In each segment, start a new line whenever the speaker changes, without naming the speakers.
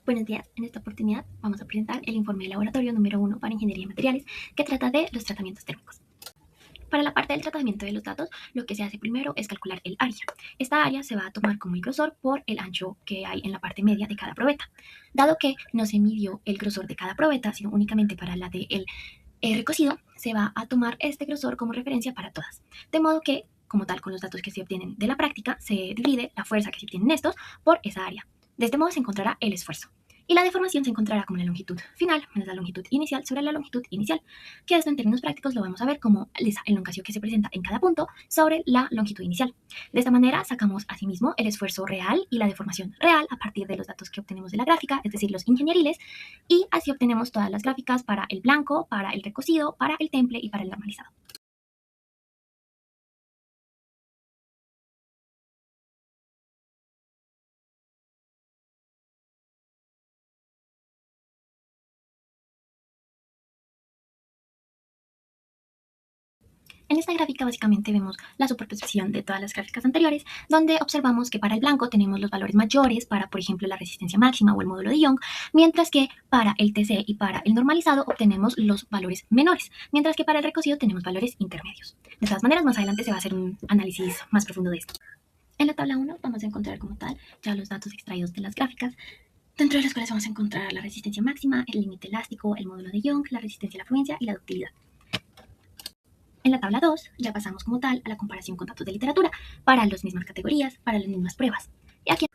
Buenos días, en esta oportunidad vamos a presentar el informe de laboratorio número 1 para Ingeniería de Materiales, que trata de los tratamientos térmicos. Para la parte del tratamiento de los datos, lo que se hace primero es calcular el área. Esta área se va a tomar como el grosor por el ancho que hay en la parte media de cada probeta. Dado que no se midió el grosor de cada probeta, sino únicamente para la del recocido, se va a tomar este grosor como referencia para todas. De modo que, como tal, con los datos que se obtienen de la práctica, se divide la fuerza que se obtienen estos por esa área. De este modo se encontrará el esfuerzo. Y la deformación se encontrará como la longitud final menos la longitud inicial sobre la longitud inicial, que esto en términos prácticos lo vamos a ver como esa elongación que se presenta en cada punto sobre la longitud inicial. De esta manera sacamos asimismo el esfuerzo real y la deformación real a partir de los datos que obtenemos de la gráfica, es decir, los ingenieriles, y así obtenemos todas las gráficas para el blanco, para el recocido, para el temple y para el normalizado. En esta gráfica básicamente vemos la superposición de todas las gráficas anteriores, donde observamos que para el blanco tenemos los valores mayores para, por ejemplo, la resistencia máxima o el módulo de Young, mientras que para el TC y para el normalizado obtenemos los valores menores, mientras que para el recocido tenemos valores intermedios. De todas maneras, más adelante se va a hacer un análisis más profundo de esto. En la tabla 1 vamos a encontrar como tal ya los datos extraídos de las gráficas, dentro de los cuales vamos a encontrar la resistencia máxima, el límite elástico, el módulo de Young, la resistencia a la fluencia y la ductilidad. En la tabla 2 ya pasamos como tal a la comparación con datos de literatura para las mismas categorías, para las mismas pruebas. Y aquí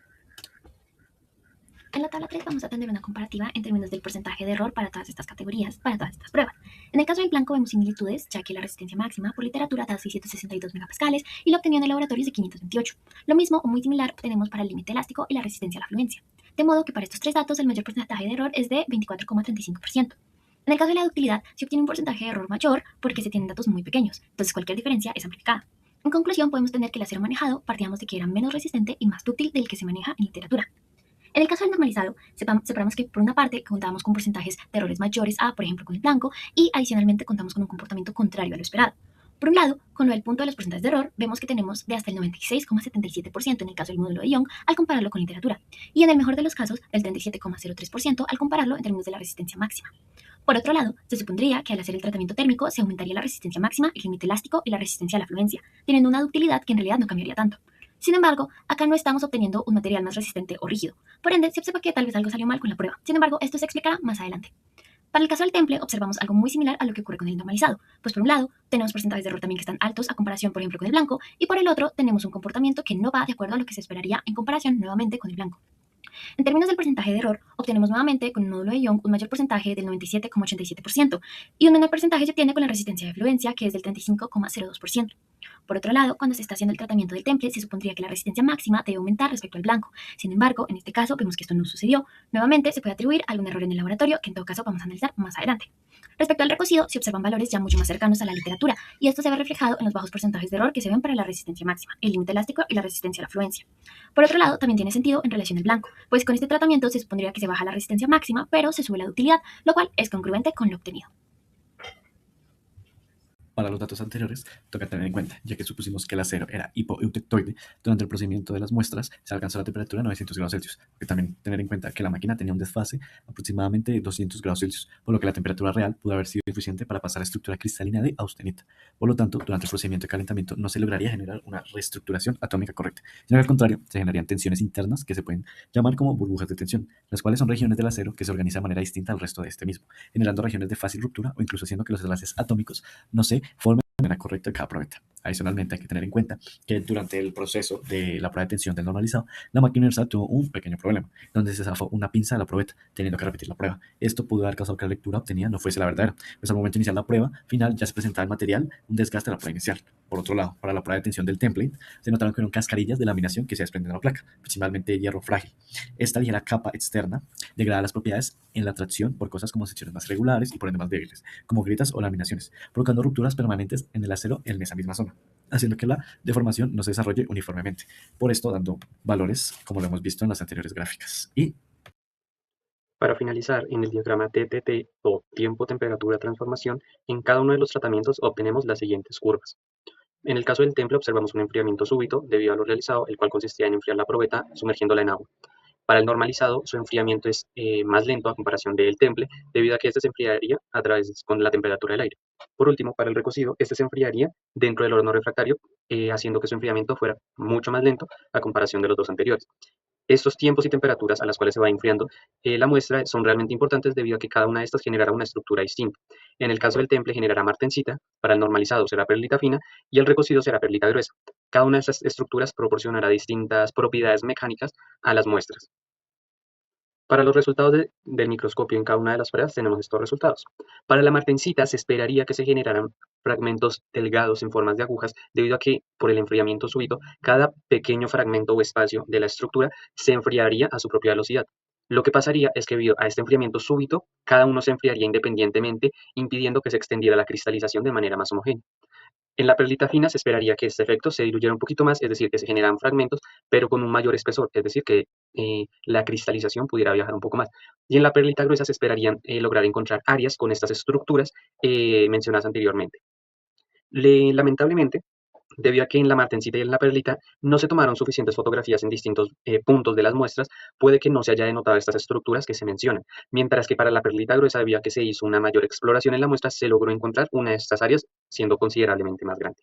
en la tabla 3 vamos a tener una comparativa en términos del porcentaje de error para todas estas categorías, para todas estas pruebas. En el caso del blanco vemos similitudes, ya que la resistencia máxima por literatura da 662 megapascales y la obtenida en el laboratorio es de 528. Lo mismo o muy similar obtenemos para el límite elástico y la resistencia a la fluencia. De modo que para estos tres datos el mayor porcentaje de error es de 24,35%. En el caso de la ductilidad, se obtiene un porcentaje de error mayor porque se tienen datos muy pequeños, entonces cualquier diferencia es amplificada. En conclusión, podemos tener que el acero manejado partíamos de que era menos resistente y más dúctil del que se maneja en literatura. En el caso del normalizado, separamos que por una parte contamos con porcentajes de errores mayores a, por ejemplo, con el blanco, y adicionalmente contamos con un comportamiento contrario a lo esperado. Por un lado, con lo del punto de los porcentajes de error, vemos que tenemos de hasta el 96,77% en el caso del módulo de Young al compararlo con literatura, y en el mejor de los casos, del 37,03% al compararlo en términos de la resistencia máxima. Por otro lado, se supondría que al hacer el tratamiento térmico se aumentaría la resistencia máxima, el límite elástico y la resistencia a la fluencia, teniendo una ductilidad que en realidad no cambiaría tanto. Sin embargo, acá no estamos obteniendo un material más resistente o rígido. Por ende, se observa que tal vez algo salió mal con la prueba. Sin embargo, esto se explicará más adelante. Para el caso del temple, observamos algo muy similar a lo que ocurre con el normalizado, pues por un lado, tenemos porcentajes de error también que están altos a comparación, por ejemplo, con el blanco, y por el otro, tenemos un comportamiento que no va de acuerdo a lo que se esperaría en comparación nuevamente con el blanco. En términos del porcentaje de error, obtenemos nuevamente con el módulo de Young un mayor porcentaje del 97,87% y un menor porcentaje se obtiene con la resistencia de fluencia, que es del 35,02%. Por otro lado, cuando se está haciendo el tratamiento del temple, se supondría que la resistencia máxima debe aumentar respecto al blanco. Sin embargo, en este caso vemos que esto no sucedió. Nuevamente, se puede atribuir a algún error en el laboratorio, que en todo caso vamos a analizar más adelante. Respecto al recocido, se observan valores ya mucho más cercanos a la literatura, y esto se ve reflejado en los bajos porcentajes de error que se ven para la resistencia máxima, el límite elástico y la resistencia a la fluencia. Por otro lado, también tiene sentido en relación al blanco, pues con este tratamiento se supondría que se baja la resistencia máxima, pero se sube la ductilidad, lo cual es congruente con lo obtenido.
Para los datos anteriores, toca tener en cuenta, ya que supusimos que el acero era hipoeutectoide, durante el procedimiento de las muestras se alcanzó la temperatura de 900 grados Celsius. Y también tener en cuenta que la máquina tenía un desfase aproximadamente de 200 grados Celsius, por lo que la temperatura real pudo haber sido suficiente para pasar a la estructura cristalina de austenita. Por lo tanto, durante el procedimiento de calentamiento no se lograría generar una reestructuración atómica correcta, sino que al contrario, se generarían tensiones internas que se pueden llamar como burbujas de tensión, las cuales son regiones del acero que se organizan de manera distinta al resto de este mismo, generando regiones de fácil ruptura o incluso haciendo que los enlaces atómicos no se formen de manera correcta en cada probeta. Adicionalmente, hay que tener en cuenta que durante el proceso de la prueba de tensión del normalizado, la máquina universal tuvo un pequeño problema, donde se zafó una pinza de la probeta, teniendo que repetir la prueba. Esto pudo haber causado que la lectura obtenida no fuese la verdadera, pues al momento de iniciar la prueba final ya se presentaba el material, un desgaste de la prueba inicial. Por otro lado, para la prueba de tensión del template, se notaron que eran cascarillas de laminación que se desprenden de la placa, principalmente de hierro frágil. Esta ligera capa externa degrada las propiedades en la tracción por cosas como secciones más regulares y por ende más débiles, como grietas o laminaciones, provocando rupturas permanentes en el acero en esa misma zona, haciendo que la deformación no se desarrolle uniformemente. Por esto, dando valores como lo hemos visto en las anteriores gráficas. Y
para finalizar, en el diagrama TTT o tiempo-temperatura-transformación, en cada uno de los tratamientos obtenemos las siguientes curvas. En el caso del temple observamos un enfriamiento súbito debido a lo realizado, el cual consistía en enfriar la probeta sumergiéndola en agua. Para el normalizado, su enfriamiento es más lento a comparación del temple, debido a que este se enfriaría a través con la temperatura del aire. Por último, para el recocido, este se enfriaría dentro del horno refractario, haciendo que su enfriamiento fuera mucho más lento a comparación de los dos anteriores. Estos tiempos y temperaturas a las cuales se va enfriando la muestra son realmente importantes debido a que cada una de estas generará una estructura distinta. En el caso del temple generará martensita, para el normalizado será perlita fina y el recocido será perlita gruesa. Cada una de estas estructuras proporcionará distintas propiedades mecánicas a las muestras. Para los resultados del microscopio en cada una de las pruebas tenemos estos resultados. Para la martensita se esperaría que se generaran fragmentos delgados en formas de agujas debido a que por el enfriamiento súbito cada pequeño fragmento o espacio de la estructura se enfriaría a su propia velocidad. Lo que pasaría es que debido a este enfriamiento súbito, cada uno se enfriaría independientemente, impidiendo que se extendiera la cristalización de manera más homogénea. En la perlita fina se esperaría que este efecto se diluyera un poquito más, es decir, que se generan fragmentos, pero con un mayor espesor, es decir, que la cristalización pudiera viajar un poco más. Y en la perlita gruesa se esperarían lograr encontrar áreas con estas estructuras mencionadas anteriormente. Lamentablemente, debido a que en la martensita y en la perlita no se tomaron suficientes fotografías en distintos puntos de las muestras, puede que no se haya denotado estas estructuras que se mencionan, mientras que para la perlita gruesa, debido a que se hizo una mayor exploración en la muestra, se logró encontrar una de estas áreas siendo considerablemente más grande.